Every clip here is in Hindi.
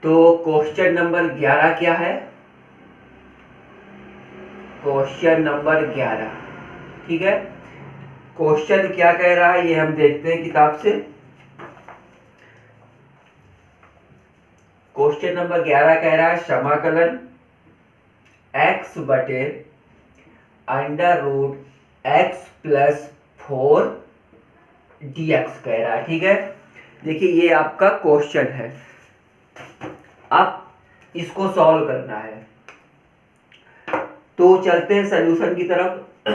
तो क्वेश्चन नंबर 11 क्या है? क्वेश्चन नंबर 11, ठीक है। क्वेश्चन क्या कह रहा है ये हम देखते हैं किताब से। क्वेश्चन नंबर 11 कह रहा है समाकलन x बटे under root x plus 4 dx कह रहा है, ठीक है। देखिए ये आपका क्वेश्चन है, अब इसको सॉल्व करना है। तो चलते हैं सॉल्यूशन की तरफ।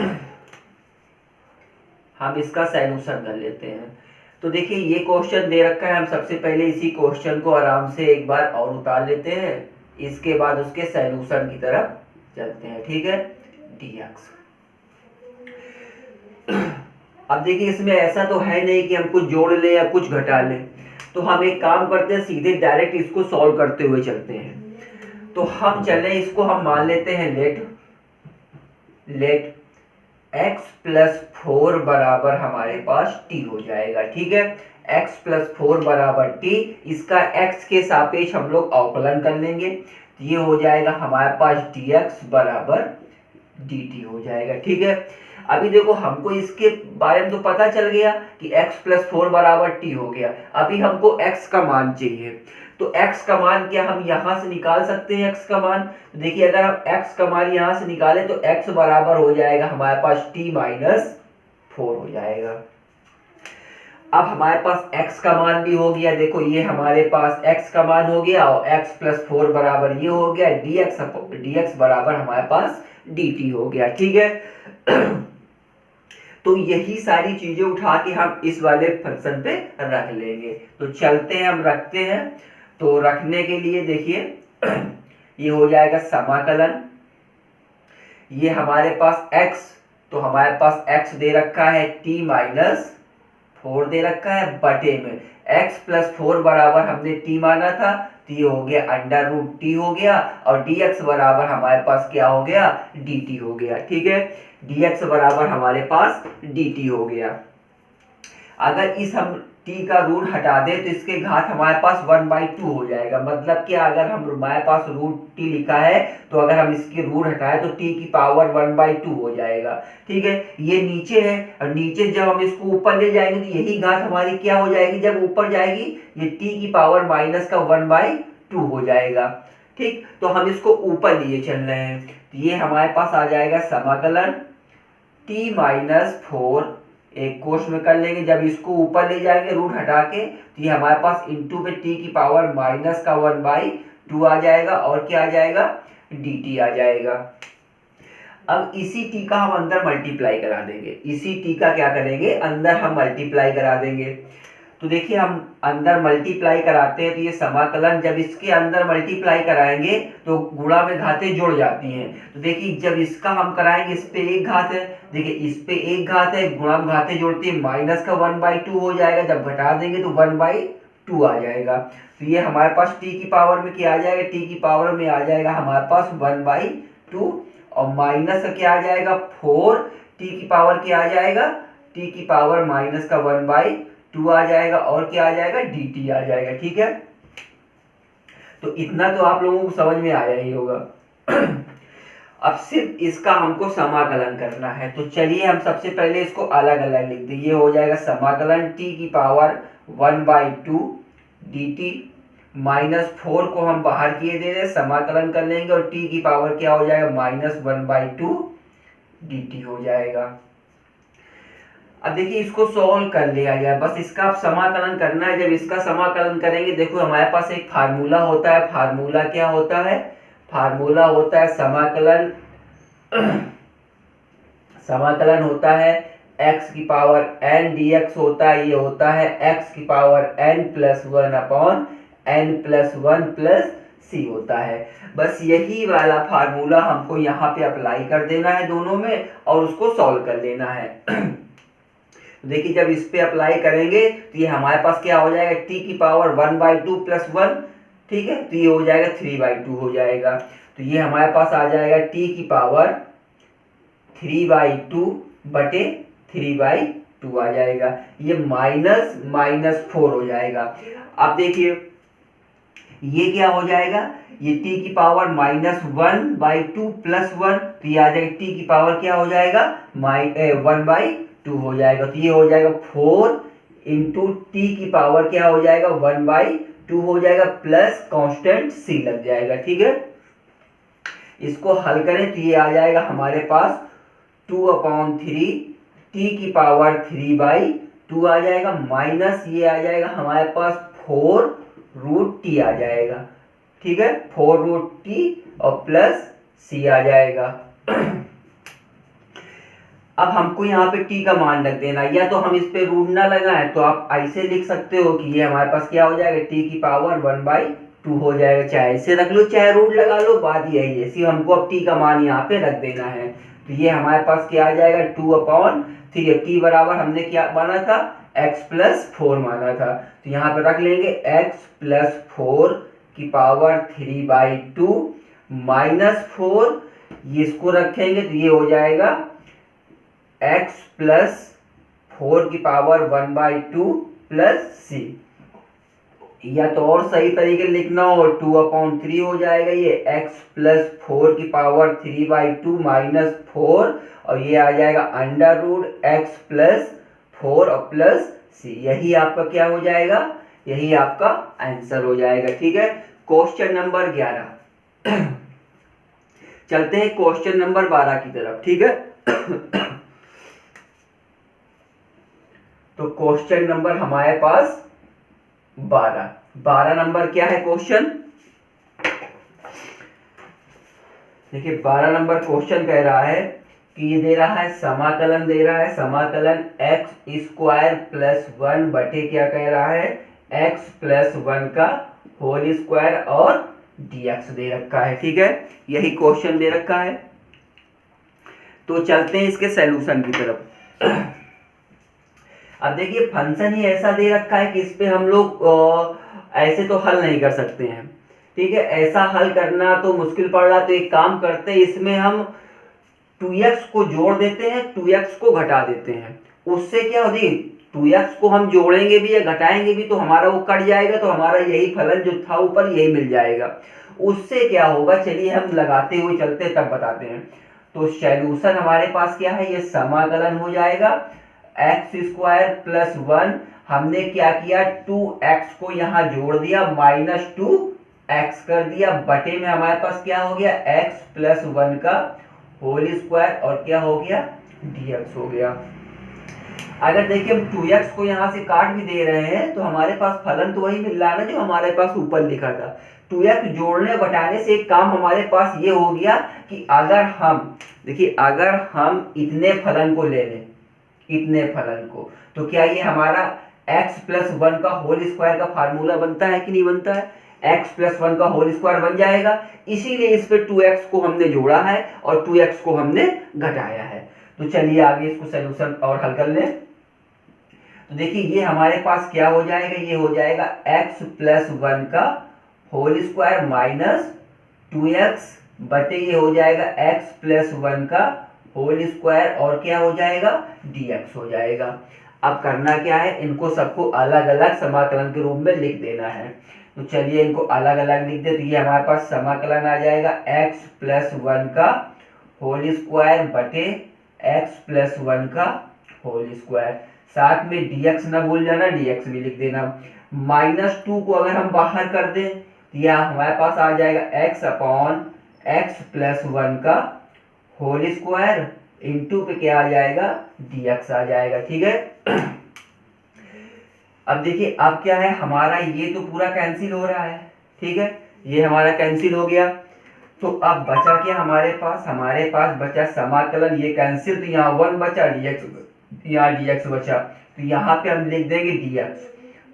हम इसका सॉल्यूशन कर लेते हैं। तो देखिए ये क्वेश्चन दे रखा है, हम सबसे पहले इसी क्वेश्चन को आराम से एक बार और उतार लेते हैं, इसके बाद उसके सॉल्यूशन की तरफ चलते हैं, ठीक है। dx। अब देखिए इसमें ऐसा तो है नहीं कि हम कुछ जोड़ लें या कुछ घटा लें, तो हम एक काम करते हैं, सीधे डायरेक्ट इसको सॉल्व करते हुए चलते हैं। तो हम चलें, इसको हम मान लेते हैं लेट x प्लस 4 बराबर हमारे पास t हो जाएगा, ठीक है। x प्लस 4 बराबर t, इसका x के सापेक्ष हम लोग अवकलन कर लेंगे, तो ये हो जाएगा हमारे पास dx बराबर dt हो जाएगा, ठीक है। अभी देखो हमको इसके बारे में तो पता चल गया कि x प्लस 4 बराबर t हो गया। अभी हमको x का मान चाहिए, तो x का मान क्या हम यहां से निकाल सकते हैं? x का मान, तो देखिए अगर हम x का मान यहां से निकालें तो x बराबर हो जाएगा हमारे पास t माइनस 4 हो जाएगा। अब हमारे पास x का मान भी हो गया, देखो ये हमारे पास x का मान हो गया और x प्लस 4 बराबर ये हो गया, dx बराबर हमारे पास dt हो गया, ठीक है। तो यही सारी चीजें उठा के हम इस वाले फंक्शन पे रख लेंगे। तो चलते हैं, हम रखते हैं। तो रखने के लिए देखिए ये हो जाएगा समाकलन, ये हमारे पास x, तो हमारे पास x दे रखा है t माइनस 4 दे रखा है, बटे में x प्लस 4 बराबर हमने t माना था, तो ये हो गया अंडर रूट t हो गया, और dx बराबर हमारे पास क्या हो गया? dt हो गया, ठीक है। dx बराबर हमारे पास dt हो गया। अगर इस हम t का रूट हटा दें तो इसके घात हमारे पास 1/2 हो जाएगा। मतलब कि अगर हम हमारे पास रूट t लिखा है, तो अगर हम इसके रूट हटाएं तो t की पावर 1/2 हो जाएगा, ठीक है। ये नीचे है, और नीचे जब हम इसको ऊपर ले जाएंगे तो यही घात हमारी क्या हो जाएगी? जब ऊपर जाएगी ये t की पावर माइनस का 1/2 हो जाएगा, ठीक। तो हम इसको ऊपर लिए चल रहे हैं, तो ये हमारे पास आ जाएगा समाकलन t माइनस 4, एक कोष में कर लेंगे, जब इसको ऊपर ले जाएंगे रूट हटा के, तो ये हमारे पास इंटू पे t की पावर माइनस का 1/2 आ जाएगा, और क्या आ जाएगा? dt आ जाएगा। अब इसी t का हम अंदर मल्टीप्लाई करा देंगे, इसी t का क्या करेंगे? अंदर हम मल्टीप्लाई करा देंगे। तो देखिए हम अंदर मल्टीप्लाई कराते हैं, तो ये समाकलन जब इसके अंदर मल्टीप्लाई कराएंगे तो गुणा में घातें जुड़ जाती हैं। तो देखिए जब इसका हम कराएंगे, इस पे एक घात है, देखिए इस पे एक घात है, गुणा में घातें जुड़ती है, माइनस का 1/2 हो जाएगा, जब घटा देंगे तो 1/2 आ जाएगा। तो ये हमारे पास t की पावर में क्या आ जाएगा? t की पावर में आ जाएगा हमारे पास 1/2, और माइनस का क्या आ जाएगा? 4, t की पावर क्या आ जाएगा? t की पावर माइनस का 1/2 आ जाएगा, और क्या आ जाएगा? dt आ जाएगा, ठीक है। तो इतना तो आप लोगों को समझ में आया ही होगा। अब सिर्फ इसका हमको समाकलन करना है, तो चलिए हम सबसे पहले इसको अलग अलग लिख दें। ये हो जाएगा समाकलन t की पावर 1/2 dt, माइनस 4 को हम बाहर किए दे रहे, समाकलन कर लेंगे, और t की पावर क्या हो जाएगा? माइनस 1/2 dt हो जाएगा। अब देखिए इसको सॉल्व कर लिया गया, बस इसका अब समाकलन करना है। जब इसका समाकलन करेंगे, देखो हमारे पास एक फार्मूला होता है। फार्मूला क्या होता है? फार्मूला होता है समाकलन समाकलन होता है x की पावर n dx होता है, ये होता है x की power n plus 1 upon n plus 1 plus c होता है। बस यही वाला फार्मूला हमको यहाँ पे अप्लाई कर देना है दोनों में, और उसको सॉल्व कर लेना है। देखिए जब इस पे अप्लाई करेंगे तो ये हमारे पास क्या हो जाएगा? t की पावर 1/2 प्लस 1, ठीक है, तो ये हो जाएगा 3/2 हो जाएगा। तो ये हमारे पास आ जाएगा t की पावर 3/2 बटे 3/2 आ जाएगा। ये माइनस -4 हो जाएगा। अब देखिए ये क्या हो जाएगा, ये t की पावर -1/2 + 1, तो ये आ जाएगा t की पावर क्या हो जाएगा 1/2 हो जाएगा। तो ये हो जाएगा 4 इंटू t की पावर क्या हो जाएगा 1/2 हो जाएगा, प्लस कांस्टेंट c लग जाएगा। ठीक है, इसको हल करें तो ये आ जाएगा हमारे पास 2/3 t की पावर 3/2 आ जाएगा, माइनस ये आ जाएगा हमारे पास 4√t आ जाएगा। ठीक है, 4√t और प्लस c आ जाएगा। अब हमको यहाँ पे t का मान रख देना, या तो हम इस पे रूट ना लगाएं तो आप ऐसे लिख सकते हो कि ये हमारे पास क्या हो जाएगा t की पावर 1/2 हो जाएगा, चाहे ऐसे रख लो चाहे रूट लगा लो, बात यही है। सिर्फ हमको अब t का मान यहाँ पे रख देना है। तो ये हमारे पास क्या आ जाएगा 2/3, t बराबर हमने क्या माना था x+4 माना था, तो यहाँ पे रख लेंगे x+4 की पावर 3/2 -4, ये इसको रखेंगे तो ये हो जाएगा x+4 की पावर 1/2 प्लस c, या तो और सही तरीके लिखना हो 2/3 हो जाएगा, ये x+4 की पावर 3/2 -4, और ये आ जाएगा √x+4 और प्लस c। यही आपका क्या हो जाएगा, यही आपका आंसर हो जाएगा। ठीक है, क्वेश्चन नंबर 11। चलते हैं क्वेश्चन नंबर 12 की तरफ। ठीक है, तो क्वेश्चन नंबर हमारे पास 12 नंबर क्या है क्वेश्चन, देखिए 12 नंबर क्वेश्चन कह रहा है कि ये दे रहा है समाकलन, दे रहा है समाकलन x² + 1 बटे क्या कह रहा है x+1 का होल स्क्वायर और dx दे रखा है। ठीक है, यही क्वेश्चन दे रखा है। तो चलते हैं इसके सॉल्यूशन की तरफ। अब देखिए फंक्शन ही ऐसा दे रखा है कि इस पे हम लोग ऐसे तो हल नहीं कर सकते हैं। ठीक है, ऐसा हल करना तो मुश्किल पड़ रहा, तो एक काम करते हैं, इसमें हम 2x को जोड़ देते हैं, 2x को घटा देते हैं। उससे क्या होगी, 2x को हम जोड़ेंगे भी या घटाएंगे भी तो हमारा वो कट जाएगा, तो हमारा यही फलन जो था ऊपर यही मिल जाएगा। उससे क्या होगा, चलिए हम लगाते हुए चलते तब बताते हैं। तो सॉल्यूशन हमारे पास क्या है, ये समाकलन हो जाएगा x² + 1, हमने क्या किया 2x को यहाँ जोड़ दिया, -2x कर दिया, बटे में हमारे पास क्या हो गया x+1 का होल स्क्वायर और क्या हो गया dx हो गया। अगर देखिए हम 2x को यहाँ से काट भी दे रहे हैं तो हमारे पास फलन तो वही मिल रहा है ना जो हमारे पास ऊपर लिखा था। 2x जोड़ने घटाने से एक काम हमारे पास ये हो गया कि अगर हम देखिए अगर हम इतने फलन को ले लें, इतने फलन को, तो क्या ये हमारा x+1 का होल स्क्वायर का फार्मूला बनता है कि नहीं बनता है, x+1 का होल स्क्वायर बन जाएगा। इसीलिए इस पे 2x को हमने जोड़ा है और 2x को हमने घटाया है। तो चलिए आगे इसको सॉल्यूशन और हल कर लें। तो देखिए ये हमारे पास क्या हो जाएगा, ये हो जाएगा x+1 का होल स्क्वायर -2x बटे ये हो जाएगा x+1 का होल स्क्वायर और क्या हो जाएगा dx हो जाएगा। अब करना क्या है, इनको सबको अलग अलग समाकलन के रूप में लिख देना है। तो चलिए इनको अलग अलग लिख दे, तो ये हमारे पास समाकलन आ जाएगा x+1 का होल स्क्वायर बटे x+1 का होल स्क्वायर, साथ में dx ना भूल जाना, dx भी लिख देना। -2 को अगर हम बाहर कर दें तो यह हमारे पास आ जाएगा x/x+1 का होल स्क्वायर इंटू पे क्या आ जाएगा dx आ जाएगा। ठीक है, अब देखिए अब क्या है हमारा, ये तो पूरा कैंसिल हो रहा है। ठीक है, ये हमारा कैंसिल हो गया, तो अब बचा क्या हमारे पास बचा समाकलन, ये कैंसिल, तो यहाँ 1 बचा, dx यहाँ dx बचा, तो यहाँ पे हम लिख देंगे dx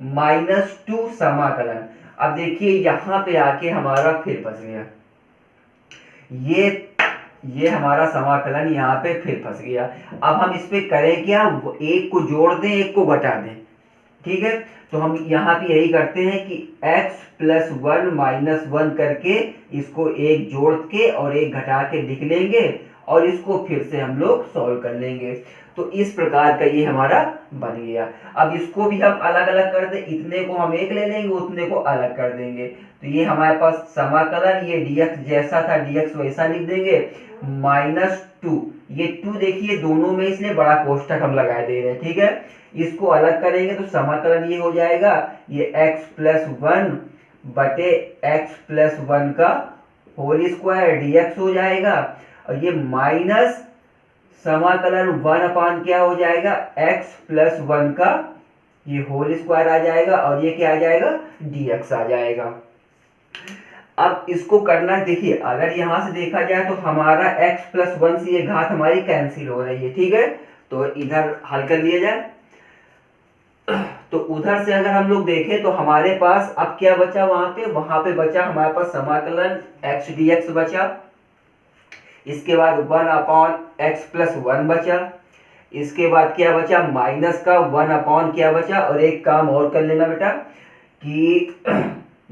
-2 समाकलन। अब देखिए यहाँ पे आके हमारा फिर फंस गया, ये हमारा समाकलन यहाँ पे फिर फंस गया। अब हम इस पे करें क्या, एक को जोड़ दें एक को घटा दें। ठीक है, तो हम यहाँ पे यही करते हैं कि x+1 -1 करके इसको एक जोड़ के और एक घटा के लिख लेंगे और इसको फिर से हम लोग सॉल्व कर लेंगे। तो इस प्रकार का ये हमारा बन गया। अब इसको भी हम अलग अलग कर दें, इतने को हम एक ले लेंगे, उतने को अलग कर देंगे, तो ये हमारे पास समाकलन, ये dx जैसा था dx वैसा लिख देंगे, -2, ये 2 देखिए दोनों में इसलिए बड़ा कोष्ठक हम लगा दे रहे हैं, ठीक है। इसको अलग करेंगे तो समाकलन ये हो जाएगा, ये x+1 बटे x+1 का होल स्क्वायर dx हो जाएगा, और ये माइनस समाकलन 1 क्या हो जाएगा, x+1 का ये होल स्क्वायर आ जाएगा, और ये क्या आ जाएगा, dx आ जाएगा। अब इसको करना, देखिए अगर यहां से देखा जाए तो हमारा x+1 से ये घात हमारी कैंसिल हो रही है, ठीक है। तो इधर हल कर लिया जाए, तो उधर से अगर हम लोग देखें तो हमारे पास अब क्या बचा, वहां पे बचा हमारे पास समाकलन x dx बचा, इसके बाद 1/x+1 बचा, इसके बाद क्या बचा, माइनस का 1 क्या बचा, और एक काम और कर लेना बेटा कि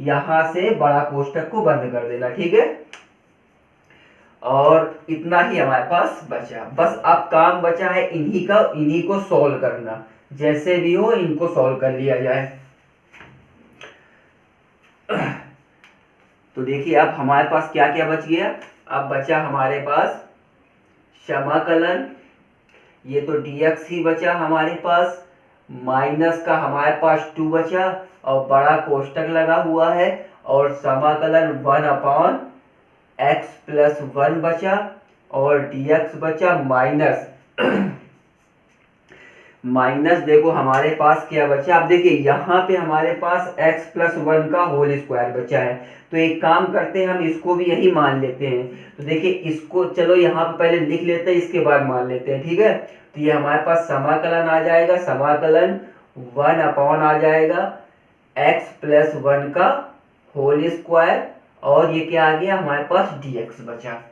यहां से बड़ा कोष्ठक को बंद कर देना, ठीक है। और इतना ही हमारे पास बचा, बस अब काम बचा है इन्हीं को सॉल्व करना, जैसे भी हो इनको सॉल्व कर लिया जाए। तो देखिए अब हमारे पास क्या क्या बच गया, अब बचा हमारे पास समाकलन, ये तो dx ही बचा हमारे पास, माइनस का हमारे पास 2 बचा, और बड़ा कोष्ठक लगा हुआ है, और समाकलन 1/x+1 बचा, और dx बचा माइनस माइनस देखो हमारे पास क्या बचा, अब देखिए यहाँ पे हमारे पास x+1 का होल स्क्वायर बचा है, तो एक काम करते हैं हम इसको भी यही मान लेते हैं। तो देखिए इसको चलो यहाँ पे पहले लिख लेते हैं, इसके बाद मान लेते हैं, ठीक है। तो ये हमारे पास समाकलन आ जाएगा, समाकलन 1 आ जाएगा x+1 का होल स्क्वायर, और ये क्या आ गया हमारे पास dx बचा।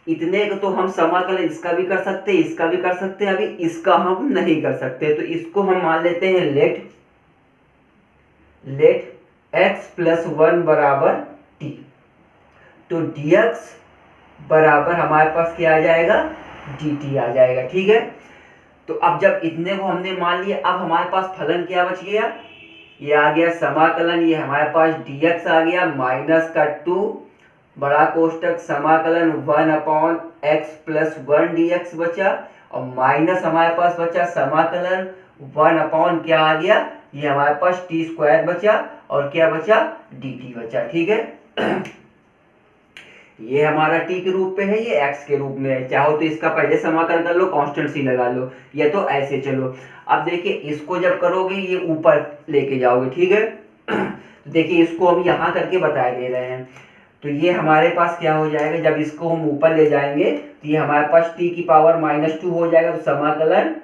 इतने को तो हम समाकलन इसका भी कर सकते हैं, इसका भी कर सकते हैं, अभी इसका हम नहीं कर सकते, तो इसको हम मान लेते हैं लेट x+1 बराबर t, तो dx बराबर हमारे पास क्या आ जाएगा, dt आ जाएगा, ठीक है। तो अब जब इतने को हमने मान लिया, अब हमारे पास फलन क्या बच गया, ये आ गया समाकलन, ये हमारे पास dx आ गया, माइनस का 2 बड़ा कोष्ठक समाकलन 1/x+1 dx बचा, और माइनस हमारे पास बचा समाकलन 1 क्या आ गया, ये हमारे पास t² बचा, और क्या बचा, dt बचा, ठीक है। ये हमारा t के रूप में है, ये x के रूप में है, चाहो तो इसका पहले समाकलन कर लो, कांस्टेंट सी लगा लो, या तो ऐसे चलो। अब देखिए इसको जब करोगे ये ऊपर लेके जाओगे, ठीक है। देखिए इसको हम यहाँ करके बता दे रहे हैं, तो ये हमारे पास क्या हो जाएगा, जब इसको हम ऊपर ले जाएंगे तो ये हमारे पास t की पावर -2 हो जाएगा, तो समाकलन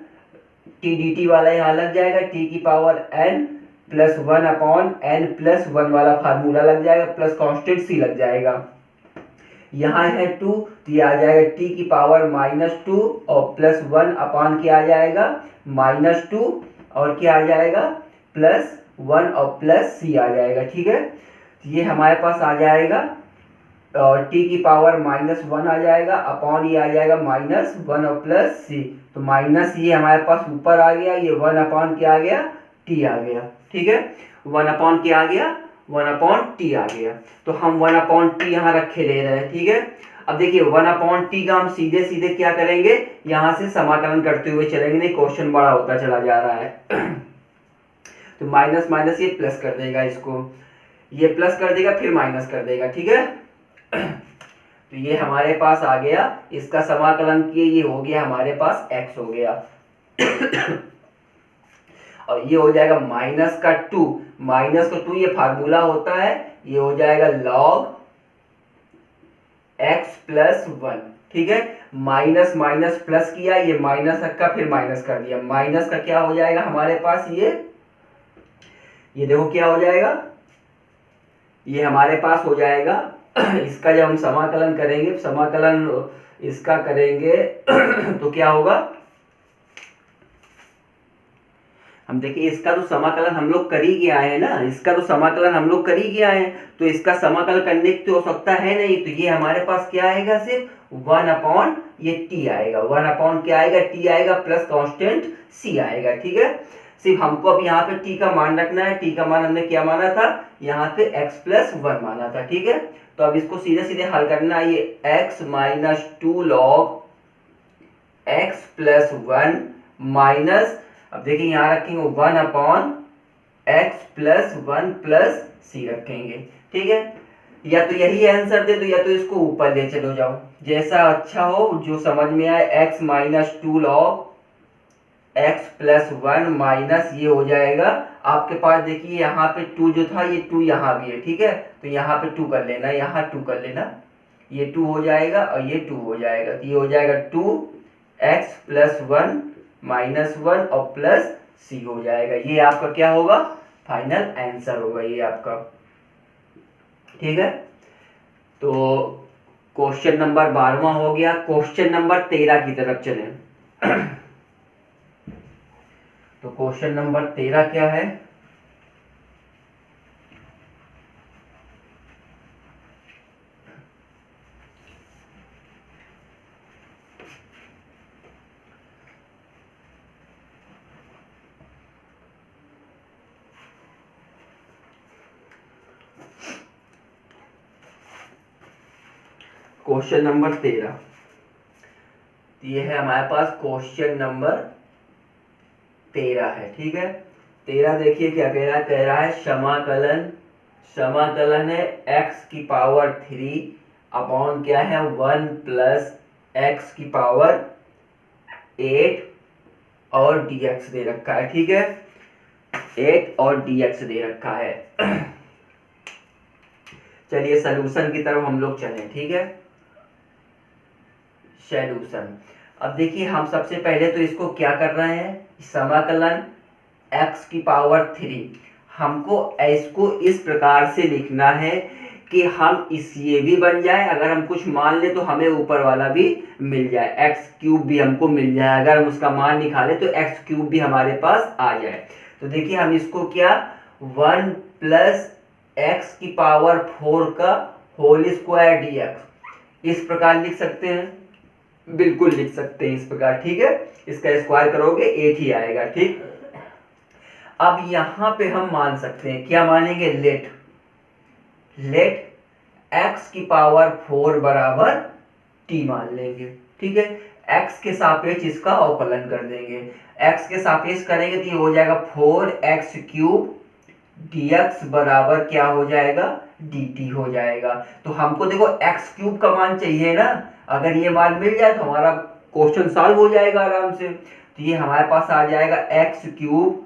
t dt वाला यहाँ लग जाएगा, t की पावर n+1/n+1 वाला फार्मूला लग जाएगा, प्लस कांस्टेंट c लग जाएगा, यहाँ है 2, तो ये आ जाएगा t की पावर -2 और +1 क्या आ जाएगा, -2, और क्या आ जाएगा, +1 और +c आ जाएगा, ठीक है। तो ये हमारे पास आ जाएगा, और t की पावर -1 आ जाएगा, अपॉन ये आ जाएगा -1 और +c, तो माइनस ये हमारे पास ऊपर आ गया, ये 1 क्या आ गया, t आ गया, ठीक है। 1 क्या आ गया, 1/t आ गया, तो हम 1/t यहाँ रखे ले रहे हैं, ठीक है। अब देखिए 1/t का हम सीधे सीधे क्या करेंगे, यहाँ से समाकलन करते हुए चलेंगे, नहीं क्वेश्चन बड़ा होता चला जा रहा है। तो माइनस माइनस ये प्लस कर देगा, इसको ये प्लस कर देगा, फिर माइनस कर देगा, ठीक है। तो ये हमारे पास आ गया, इसका समाकलन किए, ये हो गया हमारे पास x हो गया। और ये हो जाएगा -2 ये फार्मूला होता है, ये हो जाएगा log x+1, ठीक है। माइनस माइनस प्लस किया, ये माइनस रखा, फिर माइनस कर दिया, माइनस का क्या हो जाएगा हमारे पास, ये देखो क्या हो जाएगा, ये हमारे पास हो जाएगा। इसका जब हम समाकलन करेंगे, समाकलन इसका करेंगे तो क्या होगा, हम देखिए इसका तो समाकलन हम लोग कर ही गया है ना, इसका तो समाकलन हम लोग कर ही गया है, तो इसका समाकलन करने की तो आवश्यकता है नहीं, तो ये हमारे पास क्या आएगा, सिर्फ वन अपॉन ये टी आएगा, वन अपॉन क्या आएगा, टी आएगा प्लस कांस्टेंट सी आएगा। ठीक है, सिर्फ हमको अब यहाँ पे टी का मान रखना है। टी का मान हमने क्या माना था, यहाँ पे x प्लस वन माना था। ठीक है, तो अब इसको सीधे सीधे हल करना है। ये x minus two log x plus one minus, अब देखिए यहाँ रखेंगे one upon x plus one plus C रखेंगे। ठीक है, या तो यही आंसर दे दो या तो इसको ऊपर ले चलो जाओ, जैसा अच्छा हो, जो समझ में आए। x minus two log x plus one minus ये हो जाएगा आपके पास, देखिए यहाँ पे टू जो था ये टू यहाँ भी है। ठीक है, तो यहाँ पे टू कर लेना, यहाँ टू कर लेना, ये टू हो जाएगा और ये टू हो जाएगा, तो ये हो जाएगा two x plus one minus one और प्लस सी हो जाएगा। ये आपका क्या होगा, फाइनल आंसर होगा ये आपका। ठीक है, तो क्वेश्चन नंबर 12वां हो गया। क्वेश्चन नंबर 13 की तरफ चलें। तो क्वेश्चन नंबर 13 क्या है, क्वेश्चन नंबर 13 ये है हमारे पास, क्वेश्चन नंबर 13 है। ठीक है, 13 देखिए क्या कह रहा है समाकलन, समाकलन है x की पावर 3 अपॉन क्या है 1 प्लस x की पावर 8 और dx दे रखा है। ठीक है, 8 और dx दे रखा है। चलिए सलूशन की तरफ हम लोग चलें। ठीक है, सॉल्यूशन। अब देखिए हम सबसे पहले तो इसको क्या कर रहे हैं, समाकलन x की पावर 3, हमको इसको इस प्रकार से लिखना है कि हम इस ये भी बन जाए, अगर हम कुछ मान ले तो हमें ऊपर वाला भी मिल जाए, एक्स क्यूब भी हमको मिल जाए, अगर हम उसका मान निकाले तो एक्स क्यूब भी हमारे पास आ जाए। तो देखिए हम इसको क्या 1 प्लस एक्स की पावर 4 का होल स्क्वायर dx इस प्रकार लिख सकते हैं, बिल्कुल लिख सकते हैं इस प्रकार। ठीक है, इसका स्क्वायर करोगे 8 ही आएगा। ठीक, अब यहां पे हम मान सकते हैं, क्या मानेंगे, लेट x की पावर 4 बराबर t मान लेंगे। ठीक है, x के सापेक्ष इसका अवकलन कर देंगे, x के सापेक्ष करेंगे तो ये हो जाएगा 4x क्यूब dx बराबर क्या हो जाएगा, dt हो जाएगा। तो हमको देखो x क्यूब का मान चाहिए ना, अगर ये मान मिल जाए तो हमारा क्वेश्चन सॉल्व हो जाएगा आराम से। तो ये हमारे पास आ जाएगा x क्यूब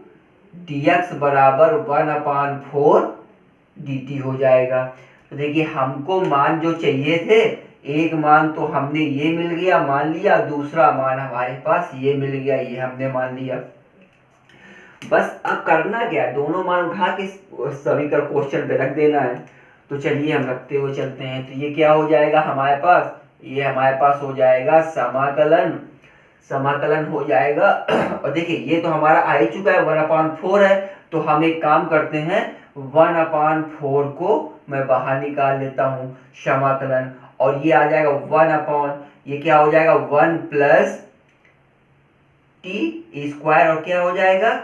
dx बराबर 1/4 dt हो जाएगा। तो देखिए हमको मान जो चाहिए थे, एक मान तो हमने ये मिल गया, मान लिया, दूसरा मान हमारे पास ये मिल गया, ये हमने मान लिया। बस अब करना क्या है, दोनों मान उठा के सभी का क्वेश्चन पे रख देना है। तो चलिए हम रखते हुए चलते हैं। तो ये क्या हो जाएगा हमारे पास, ये हमारे पास हो जाएगा समाकलन, समाकलन हो जाएगा। और देखिए ये तो हमारा आ ही चुका है 1/4 है, तो हम एक काम करते हैं 1/4 को मैं बाहर निकाल लेता हूँ समाकलन, और ये आ जाएगा 1 ये क्या हो जाएगा 1 प्लस टी स्क्वायर और क्या हो जाएगा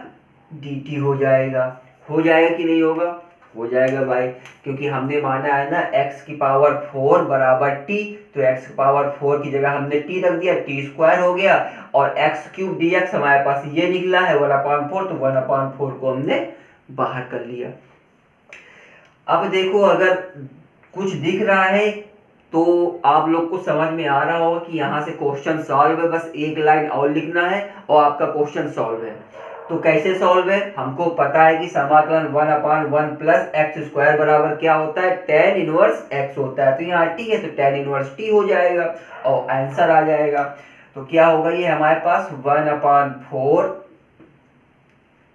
dt हो जाएगा। हो जाएगा कि नहीं होगा, हो जाएगा भाई, क्योंकि हमने माना है ना x की पावर 4 बराबर t, तो x की पावर 4 की जगह हमने t रख दिया, t स्क्वायर हो गया, और x क्यूब dx हमारे पास ये निकला है 1/4, तो 1/4 को हमने बाहर कर लिया। अब देखो अगर कुछ दिख रहा है तो आप लोग को समझ में आ रहा होगा कि यहाँ से क्वेश्चन सॉल्व है, बस एक लाइन और लिखना है और आपका क्वेश्चन सॉल्व है। तो कैसे सॉल्व है, हमको पता है कि समाकलन 1/1 प्लस एक्स स्क्वायर बराबर क्या होता है, tan इनवर्स x होता है। तो यहाँ t है तो tan इनवर्स t हो जाएगा और आंसर आ जाएगा। तो क्या होगा ये हमारे पास 1/4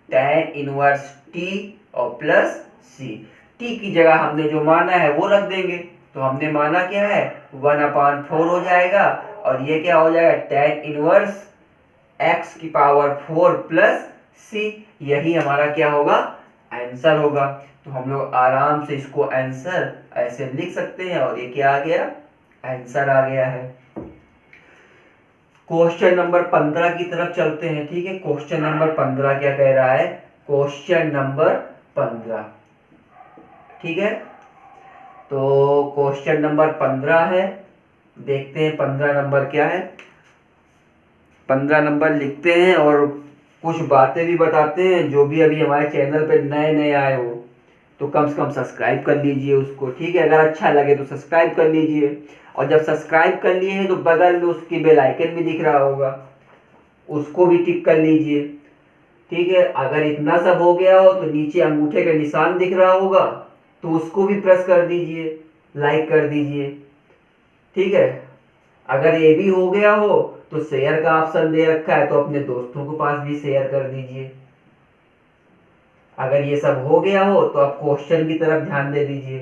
tan इनवर्स t और प्लस c, t की जगह हमने जो माना है वो रख देंगे। तो हमने माना क्या है 1/4 हो जाएगा, और ये क्या हो जाएगा tan इनवर्स x की पावर 4 प्लस c, यही हमारा क्या होगा आंसर होगा। तो हम लोग आराम से इसको आंसर ऐसे लिख सकते हैं, और ये क्या आ गया आंसर आ गया है। क्वेश्चन नंबर 15 की तरफ चलते हैं। ठीक है, क्वेश्चन नंबर 15 क्या कह रहा है? क्वेश्चन नंबर 15, ठीक है, तो क्वेश्चन नंबर 15 है, देखते हैं 15 नंबर क्या है। 15 नंबर लिखते हैं और कुछ बातें भी बताते हैं। जो भी अभी हमारे चैनल पे नए नए आए हो तो कम से कम सब्सक्राइब कर लीजिए उसको, ठीक है, अगर अच्छा लगे तो सब्सक्राइब कर लीजिए। और जब सब्सक्राइब कर लिए हैं तो बगल में उसकी बेल आइकन भी दिख रहा होगा, उसको भी टिक कर लीजिए। ठीक है, अगर इतना सब हो गया हो तो नीचे अंगूठे का निशान दिख रहा होगा तो उसको भी प्रेस कर दीजिए, लाइक कर दीजिए। ठीक है, अगर ये भी हो गया हो तो शेयर का ऑप्शन दे रखा है तो अपने दोस्तों के पास भी शेयर कर दीजिए। अगर ये सब हो गया हो तो आप क्वेश्चन की तरफ ध्यान दे दीजिए।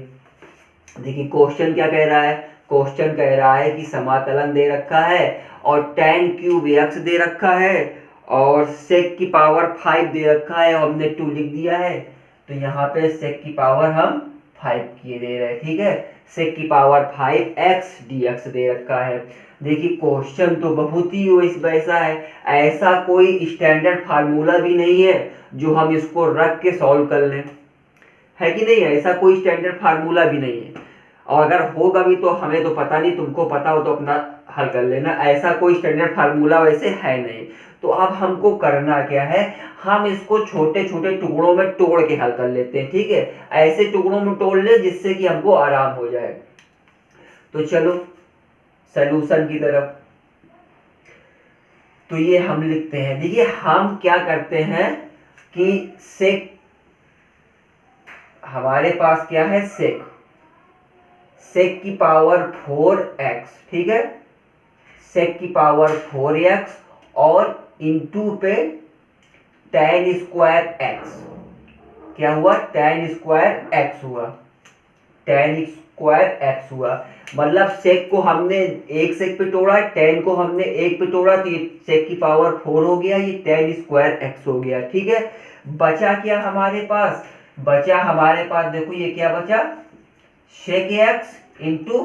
देखिए क्वेश्चन क्या कह रहा है? क्वेश्चन कह रहा है कि समाकलन दे रखा है और tan क्यूब x दे रखा है और sec की पावर 5 दे रखा है और हमने 2 लिख दिया है। तो यहाँ पे sec की पावर हम 5 किए दे रहे हैं। ठीक है, sec की पावर 5x dx दे रखा है। देखिए क्वेश्चन तो बहुत ही वैसा है, ऐसा कोई स्टैंडर्ड फार्मूला भी नहीं है जो हम इसको रख के सॉल्व कर लें, है कि नहीं? ऐसा कोई स्टैंडर्ड फार्मूला भी नहीं है, और अगर होगा भी तो हमें तो पता नहीं, तुमको पता हो तो अपना हल कर लेना। ऐसा कोई स्टैंडर्ड फार्मूला वैसे है नहीं। तो अब हमको करना क्या है, हम इसको छोटे छोटे टुकड़ों में तोड़ के हल कर लेते हैं। ठीक है, ऐसे टुकड़ों में तोड़ ले जिससे कि हमको आराम हो जाए। तो चलो सलूशन की तरफ, तो ये हम लिखते हैं। देखिए हम क्या करते हैं कि सेक, हमारे पास क्या है, सेक, सेक की पावर 4x, ठीक है, सेक की पावर 4x और इनटू पे tan स्क्वायर x, क्या हुआ, tan स्क्वायर x हुआ, tan स्क्वायर x हुआ। मतलब सेक को हमने एक सेक पे तोड़ा, tan को हमने एक पे तोड़ा, तो ये सेक की पावर 4 हो गया, ये tan स्क्वायर x हो गया। ठीक है, बचा क्या हमारे पास? बचा हमारे पास, देखो ये क्या बचा, sec x into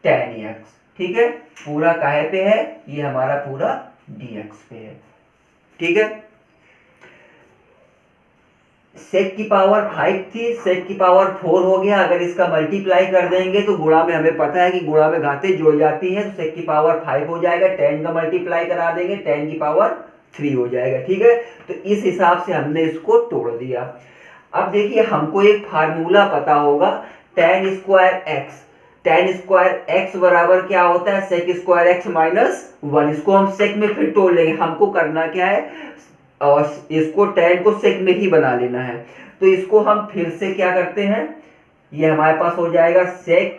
tan x। ठीक है, पूरा काहे पे है, ये हमारा पूरा dx पे है। ठीक है, सेक की पावर 5 थी, सेक की पावर 4 हो गया। अगर इसका मल्टीप्लाई कर देंगे तो गुणा में, हमें पता है कि गुणा में घातें जुड़ जाती हैं, तो सेक की पावर 5 हो जाएगा, tan का मल्टीप्लाई करा देंगे, tan की पावर 3 हो जाएगा। ठीक है, तो इस हिसाब से हमने इसको तोड़ दिया। अब देखिए हमको एक फार्मूला पता होगा, tan square x, tan square x बराबर क्या होता है, sec स्क्वायर x माइनस 1। इसको हम sec में फिर तोड़ लेंगे। हमको करना क्या है, और इसको tan को sec में ही बना लेना है। तो इसको हम फिर से क्या करते हैं, ये हमारे पास हो जाएगा sec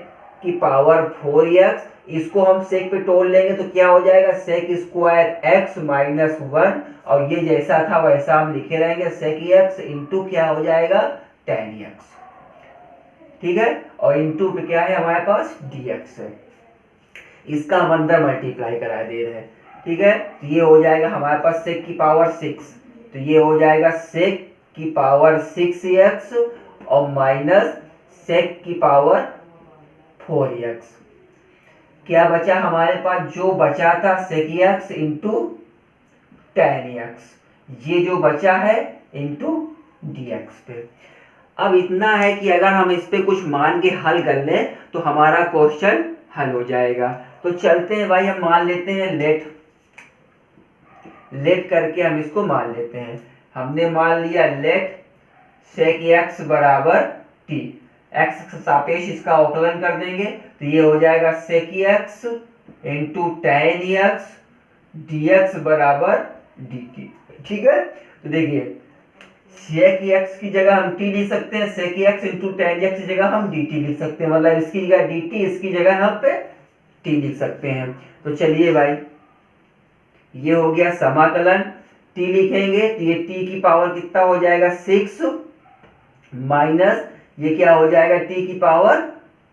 की पावर 4x, इसको हम sec पे तोड़ लेंगे तो क्या हो जाएगा, sec स्क्वायर x माइनस 1, और ये जैसा था वैसा हम लिखे रहेंगे, sec x इंटू क्या हो जाएगा, tan x। ठीक है, और इंटू पे क्या है हमारे पास, dx है, इसका हम अंदर मल्टीप्लाई करा दे रहे हैं। ठीक है, तो ये हो जाएगा हमारे पास sec की पावर 6, तो ये हो जाएगा sec की पावर 6x और माइनस sec की पावर 4x। क्या बचा हमारे पास, जो बचा था sec x into tan x, ये जो बचा है इंटू dx पे। अब इतना है कि अगर हम इस पे कुछ मान के हल कर लें तो हमारा क्वेश्चन हल हो जाएगा। तो चलते हैं भाई, हम मान लेते हैं लेट, लेट करके हम इसको मान लेते हैं। हमने मान लिया लेट sec x बराबर t, x के सापेक्ष इसका अवकलन कर देंगे तो ये हो जाएगा sec x into tan x dx बराबर dt। ठीक है, तो देखिए sec x की जगह हम t लिख सकते हैं, sec x into tan x की जगह हम dt लिख सकते हैं, मतलब इसकी जगह dt, इसकी जगह यहाँ पे t लिख सकते हैं। तो चलिए भाई, ये हो गया समाकलन, t लिखेंगे तो ये t की पावर कितना हो जाएगा, 6 माइनस ये क्या हो जाएगा, t की पावर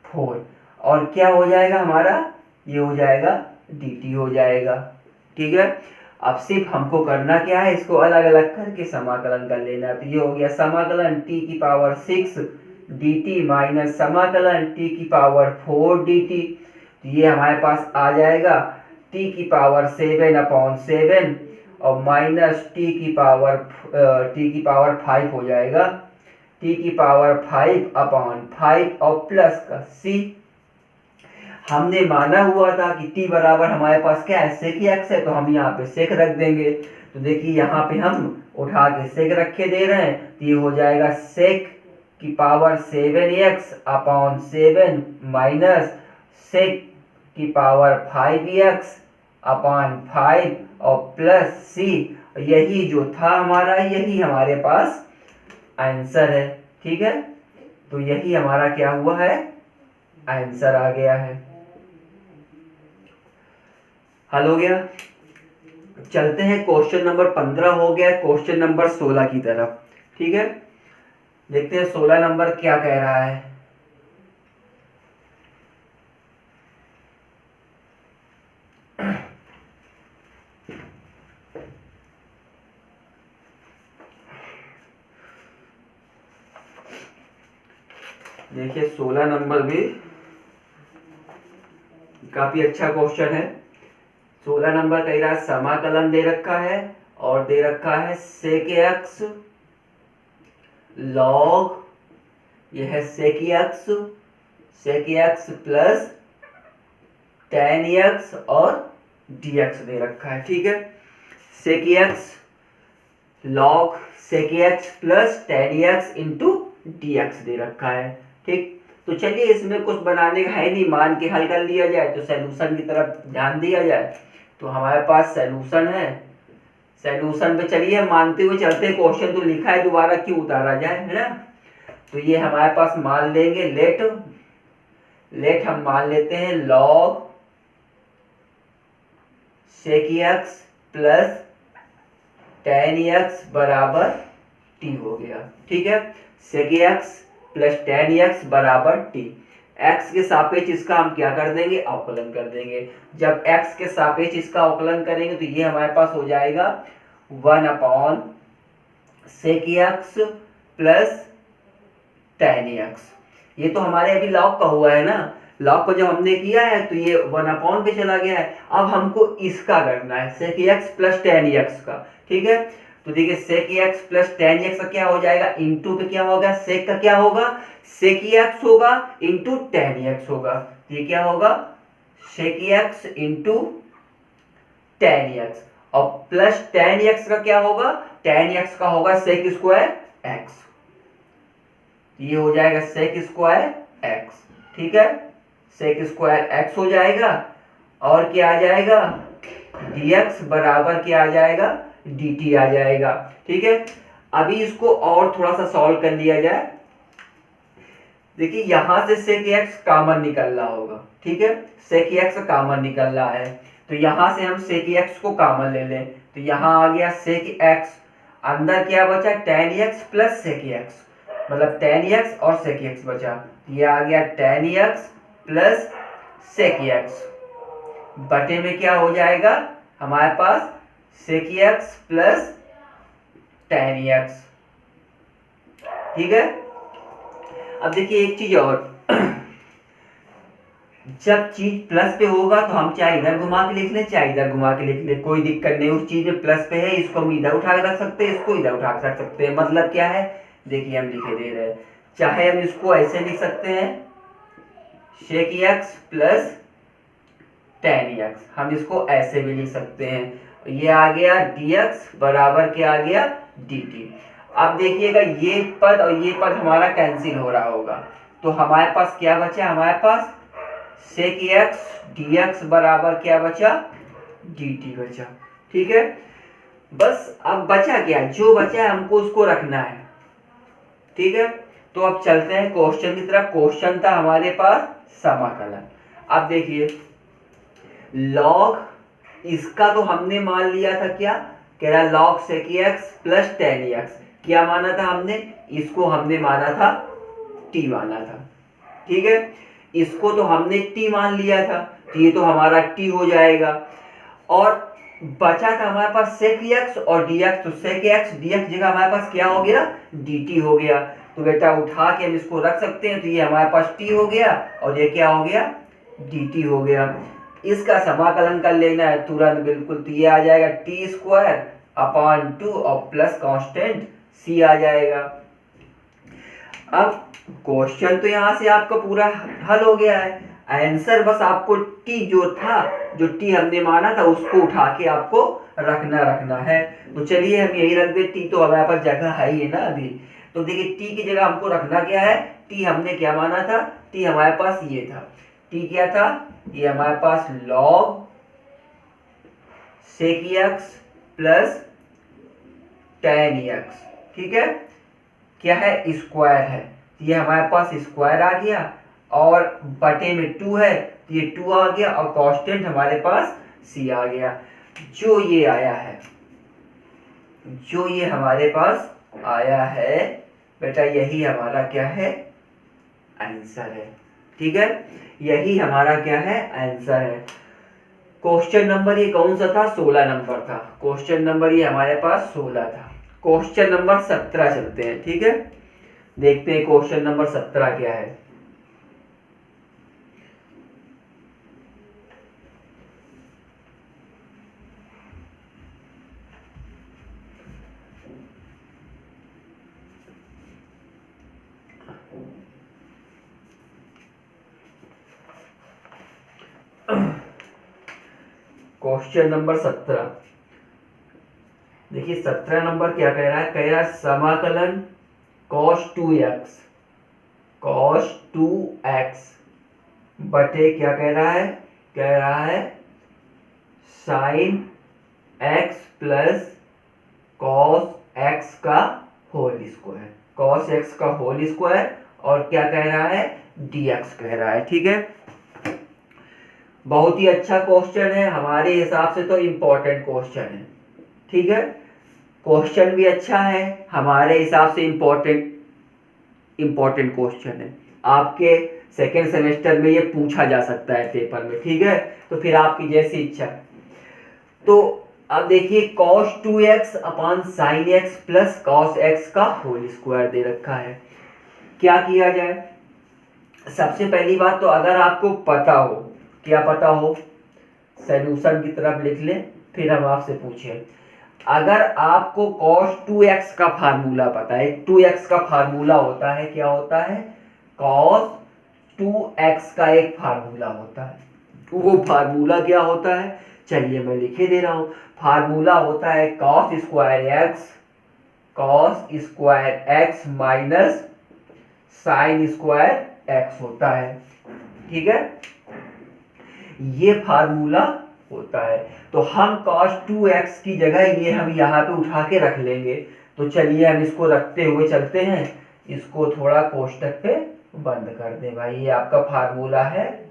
4, और क्या हो जाएगा हमारा, ये हो जाएगा dt हो जाएगा। ठीक है, अब सिर्फ हमको करना क्या है, इसको अलग अलग करके समाकलन कर लेना। तो ये हो गया समाकलन t की पावर 6 dt माइनस समाकलन t की पावर 4 dt। तो ये हमारे पास आ जाएगा टी की पावर 7/7 और माइनस टी की पावर 5 हो जाएगा, टी की पावर 5/5 और प्लस का सी। हमने माना हुआ था कि t बराबर हमारे पास क्या है, सेक एक्स है, तो हम यहाँ पे सेक रख देंगे। तो देखिए यहाँ पे हम उठा के सेक रखे दे रहे हैं, तो ये हो जाएगा सेक की पावर 7x/7 माइनस सेक की पावर 5x/5 और प्लस सी। यही जो था हमारा, यही हमारे पास आंसर है। ठीक है, तो यही हमारा क्या हुआ है, आंसर आ गया है। हल हो गया। चलते हैं क्वेश्चन नंबर 15 हो गया, क्वेश्चन नंबर 16 की तरफ। ठीक है, देखते हैं 16 नंबर क्या कह रहा है। देखिए 16 नंबर भी काफी अच्छा क्वेश्चन है। 16 नंबर कह रहा है समाकलन दे रखा है और दे रखा है सेक एक्स लॉग, यह है sec x plus tan x और dx दे रखा है। ठीक है, sec x log sec x plus tan x into dx दे रखा है। ठीक, तो चलिए इसमें कुछ बनाने का है नहीं, मान के हल कर लिया जाए, तो सैल्यूशन की तरफ ध्यान दिया जाए। तो हमारे पास सैल्यूशन है, सैल्यूशन पे चलिए मानते हुए चलते, क्वेश्चन तो लिखा है, दोबारा क्यों उतारा जाए, है ना। तो ये हमारे पास मान लेंगे लेट हम मान लेते हैं log sec x plus tan x बराबर टी हो गया। ठीक है, sec x plus tan x बराबर टी। x के सापेक्ष इसका हम क्या कर देंगे, अवकलन कर देंगे। जब x के सापेक्ष इसका अवकलन करेंगे तो ये हमारे पास हो जाएगा 1/सेक एक्स प्लस tan एक्स। ये तो हमारे अभी लॉग का हुआ है ना, लॉग को जब हमने किया है तो ये 1/, पे चला गया है। अब हमको इसका करना है sec x plus tan x का। ठीक है, तो देखिए sec x plus tan x का क्या हो जाएगा, इंटू पे क्या होगा, सेक का क्या होगा, सेक एक्स होगा इंटू tan एक्स होगा। ये क्या होगा, sec x into tan x और प्लस tan एक्स का क्या होगा, tan एक्स का होगा सेक स्क्वायर एक्स। ये हो जाएगा सेक स्क्वायर एक्स। ठीक है, सेक स्क्वायर एक्स हो जाएगा और क्या आ जाएगा, dx बराबर क्या आ जाएगा, dt आ जाएगा। ठीक है, अभी इसको और थोड़ा सा सॉल्व कर लिया जाए। देखिए यहां से सेक एक्स कॉमन निकल रहा होगा। ठीक है, सेक एक्स कॉमन निकल रहा है, तो यहां से हम सेक एक्स को कॉमन ले लें, तो यहां आ गया सेक एक्स, अंदर क्या बचा tan x plus sec x, मतलब tan एक्स और सेक एक्स बचा। ये आ गया tan x plus sec x, बटे में क्या हो जाएगा हमारे पास sec x plus tan x. ठीक है, अब देखिए एक चीज और, जब चीज प्लस पे होगा तो हम चाहे इधर घुमा के लिख ले चाहे इधर घुमा के लिख ले, कोई दिक्कत नहीं। उस चीज में प्लस पे है, इसको हम इधर उठा के रख सकते हैं, इसको इधर उठा के रख सकते हैं। मतलब क्या है, देखिए हम लिखे दे रहे हैं, चाहे हम इसको ऐसे लिख सकते हैं sec x plus tan x, हम इसको ऐसे भी लिख सकते हैं। ये आ गया dx बराबर क्या आ गया, dt। अब देखिएगा ये पद और ये पद हमारा कैंसिल हो रहा होगा, तो हमारे पास क्या बचा, हमारे पास सेक एक्स dx बराबर क्या बचा, dt बचा। ठीक है, बस अब बचा क्या, जो बचा है हमको उसको रखना है। ठीक है, तो अब चलते हैं क्वेश्चन की तरफ। क्वेश्चन था हमारे पास समाकलन। अब देखिए लॉग, इसका तो हमने मान लिया था क्या, कह रहा log sec x plus tan x, क्या माना था हमने, इसको हमने माना था t माना था। ठीक है, इसको तो हमने t मान लिया था, तो ये तो हमारा t हो जाएगा। और बचा था हमारे पास सेक एक्स और dx, तो सेक एक्स dx जगह हमारे पास क्या हो गया, dt हो गया। तो बेटा उठा के हम इसको रख सकते हैं, तो ये हमारे पास t हो गया और ये क्या हो गया, dt हो गया। इसका समाकलन कर लेना है तुरंत बिल्कुल, तो ये आ जाएगा टी स्क्वायर अपॉन 2 और प्लस कांस्टेंट सी आ जाएगा। अब क्वेश्चन तो यहाँ से आपका पूरा हल हो गया है, आंसर बस आपको टी जो था, जो टी हमने माना था उसको उठा के आपको रखना है। तो चलिए हम यही रख दे, टी तो हमारे पास जगह है ही है ना अभी। तो देखिए टी की जगह हमको रखना क्या है, टी हमने क्या माना था, टी हमारे पास ये था, टी क्या था, ये हमारे पास log sec x plus tan x, ठीक है, क्या है, स्क्वायर है, ये हमारे पास स्क्वायर आ गया और बटे में 2 है तो ये 2 आ गया और कांस्टेंट हमारे पास c आ गया। जो ये आया है, जो ये हमारे पास आया है बेटा, यही हमारा क्या है, आंसर है, ठीक है, यही हमारा क्या है, आंसर है। क्वेश्चन नंबर ये कौन सा था, 16 नंबर था, क्वेश्चन नंबर ये हमारे पास 16 था। क्वेश्चन नंबर 17 चलते हैं, ठीक है, देखते हैं क्वेश्चन नंबर 17 क्या है। क्वेश्चन नंबर 17 देखिए, 17 नंबर क्या कह रहा है, कह रहा है समाकलन cos 2x, cos 2x बटे क्या कह रहा है, कह रहा है sin x plus cos x का होल स्क्वायर, cos x का होल स्क्वायर और क्या कह रहा है, dx कह रहा है, ठीक है। बहुत ही अच्छा क्वेश्चन है, हमारे हिसाब से तो इम्पोर्टेंट क्वेश्चन है, ठीक है, क्वेश्चन भी अच्छा है, हमारे हिसाब से इम्पोर्टेंट क्वेश्चन है, आपके सेकेंड सेमेस्टर में ये पूछा जा सकता है पेपर में, ठीक है, तो फिर आपकी जैसी इच्छा। तो अब देखिए cos 2x upon sin x plus cos x का होल स्क्वायर दे रखा है, क्या किया जाए। सबसे पहली बात तो अगर आपको पता हो, क्या पता हो, सॉल्यूशन की तरफ लिख ले, फिर हम आपसे पूछें। अगर आपको cos 2x का फार्मूला पता है, 2x का फार्मूला होता है, क्या होता है, cos 2x का एक फार्मूला होता है, वो फार्मूला क्या होता है, चलिए मैं लिखे दे रहा हूं, फार्मूला होता है cos square x minus sine square x होता है, ठीक है, ये फार्मूला होता है। तो हम cos 2x की जगह ये हम यहाँ पे उठा के रख लेंगे। तो चलिए हम इसको रखते हुए चलते हैं, इसको थोड़ा कोष्टक पे बंद कर दें भाई, ये आपका फार्मूला है,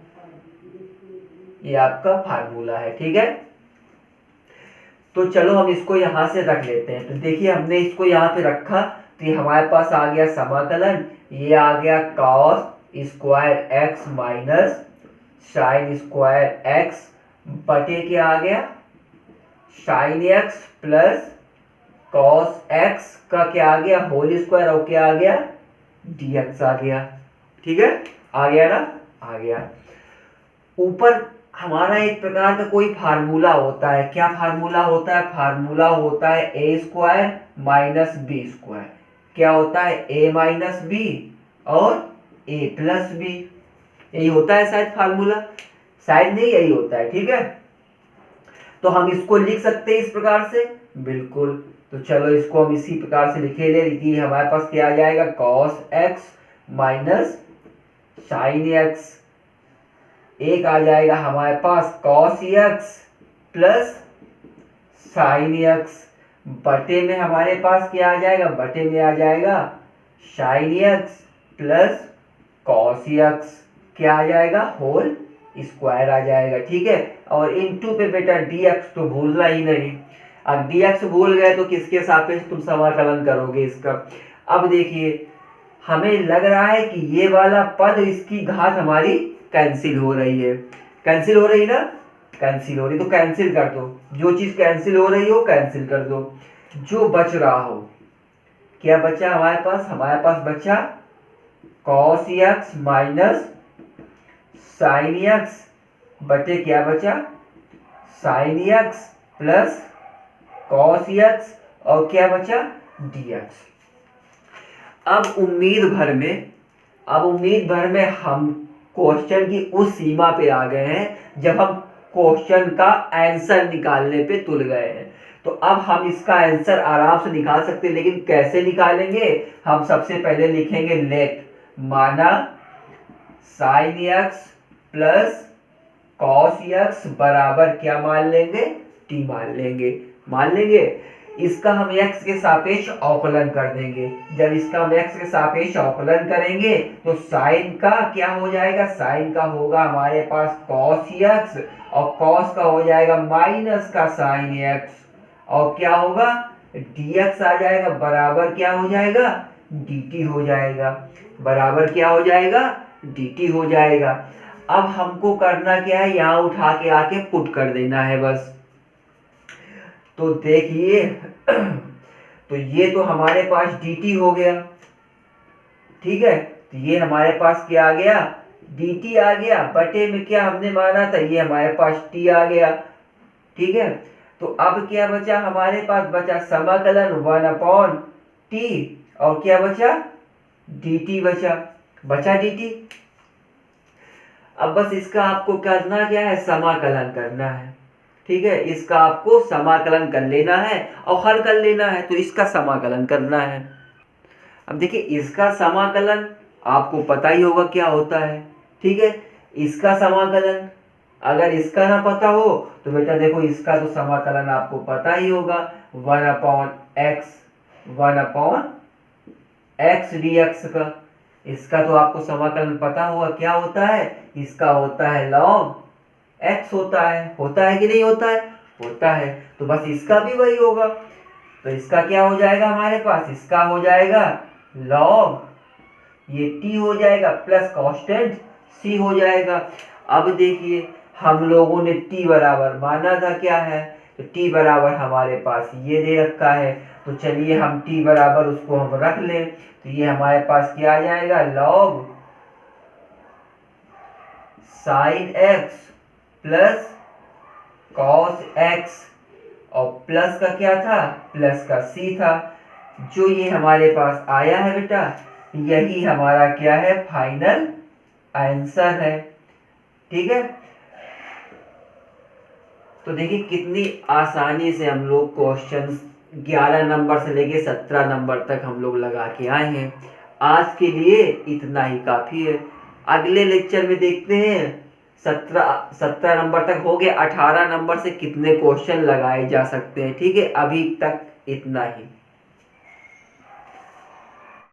ये आपका फार्मूला है, ठीक है। तो चलो हम इसको यहाँ से रख लेते हैं। तो देखिए हमने इसको यहाँ पे रखा तो ये हमारे पास आ गया समाकलन, ये आ गया cos square x minus sine square x बटे क्या आ गया, साइन x प्लस cos x का क्या आ गया, होल स्क्वायर और क्या आ गया, dx आ गया, ठीक है, आ गया ना, आ गया। ऊपर हमारा एक प्रकार का कोई फार्मूला होता है, क्या फार्मूला होता है, फार्मूला होता है ए स्क्वायर माइनस बी स्क्वायर, क्या होता है, ए माइनस बी और ए प्लस बी, यही होता है शायद फार्मूला, शायद नहीं यही होता है, ठीक है। तो हम इसको लिख सकते हैं इस प्रकार से, बिल्कुल। तो चलो इसको हम इसी प्रकार से लिखे ले, देखिए हमारे पास क्या आ जाएगा, cos x minus sine x, एक आ जाएगा हमारे पास cos x plus sine x बटे में हमारे पास क्या आ जाएगा, बटे में आ जाएगा sine x plus cos x, क्या आ जाएगा, होल स्क्वायर आ जाएगा, ठीक है। और इनटू पे बेटा dx तो भूलना ही नहीं, अब dx भूल गए तो किसके सापेक्ष तुम समाकलन करोगे इसका। अब देखिए हमें लग रहा है कि ये वाला पद, इसकी घात हमारी कैंसिल हो रही है, कैंसिल हो रही ना, कैंसिल हो रही, तो कैंसिल कर दो, जो चीज कैंसिल हो रही हो कैंसिल कर दो। जो बच रहा हो, क्या बचा हमारे पास, हमारे पास बचा cos x minus sine x बटे क्या बचा, sine x plus cos x और क्या बचा, डी एक्स। अब उम्मीद भर में हम क्वेश्चन की उस सीमा पे आ गए हैं जब हम क्वेश्चन का आंसर निकालने पे तुल गए हैं। तो अब हम इसका आंसर आराम से निकाल सकते हैं, लेकिन कैसे निकालेंगे, हम सबसे पहले लिखेंगे लेट, माना sign x plus cos x बराबर क्या मान लेंगे, टी मान लेंगे। इसका हम x के सापेक्ष अवकलन कर देंगे। जब इसका हम x के सापेक्ष अवकलन करेंगे तो साइन का क्या हो जाएगा, साइन का होगा हमारे पास cos x और cos का हो जाएगा माइनस का साइन x और क्या होगा dx आ जाएगा, बराबर क्या हो जाएगा, dt हो जाएगा, बराबर क्या हो जाएगा, dt हो जाएगा। अब हमको करना क्या है, यहाँ उठा के आके पुट कर देना है बस। तो देखिए तो ये तो हमारे पास dt हो गया, ठीक है। तो ये हमारे पास क्या आ गया, dt आ गया, बटे में क्या हमने माना था, ये हमारे पास t आ गया, ठीक है। तो अब क्या बचा हमारे पास, बचा समाकलन 1/t और क्या बचा, dt बचा dt। अब बस इसका आपको करना क्या है, समाकलन करना है, ठीक है। इसका आपको समाकलन कर लेना है और हल कर लेना है। तो इसका समाकलन करना है। अब देखिए इसका समाकलन आपको पता ही होगा क्या होता है, ठीक है। इसका समाकलन अगर इसका ना पता हो तो बेटा देखो इसका तो समाकलन आपको पता ही होगा, 1/x dx का। इसका तो आपको समाकलन पता होगा क्या होता है, इसका होता है log x होता है कि नहीं होता है, होता है। तो बस इसका भी वही होगा। तो इसका क्या हो जाएगा हमारे पास, इसका हो जाएगा log ये t हो जाएगा प्लस कांस्टेंट c हो जाएगा। अब देखिए हम लोगों ने t बराबर माना था क्या है, तो t बराबर हमारे पास ये दे रखा है। तो चलिए हम t बराबर उसको हम रख लें। तो ये हमारे पास क्या आ जाएगा, log sine x plus cos x और प्लस का क्या था, प्लस का c था। जो ये हमारे पास आया है बेटा, यही हमारा क्या है, फाइनल आंसर है, ठीक है। तो देखिए कितनी आसानी से हम लोग क्वेश्चन 11 नंबर से लेके 17 नंबर तक हम लोग लगा के आए हैं। आज के लिए इतना ही काफ़ी है। अगले लेक्चर में देखते हैं 17 नंबर तक हो गए, 18 नंबर से कितने क्वेश्चन लगाए जा सकते हैं, ठीक है। अभी तक इतना ही।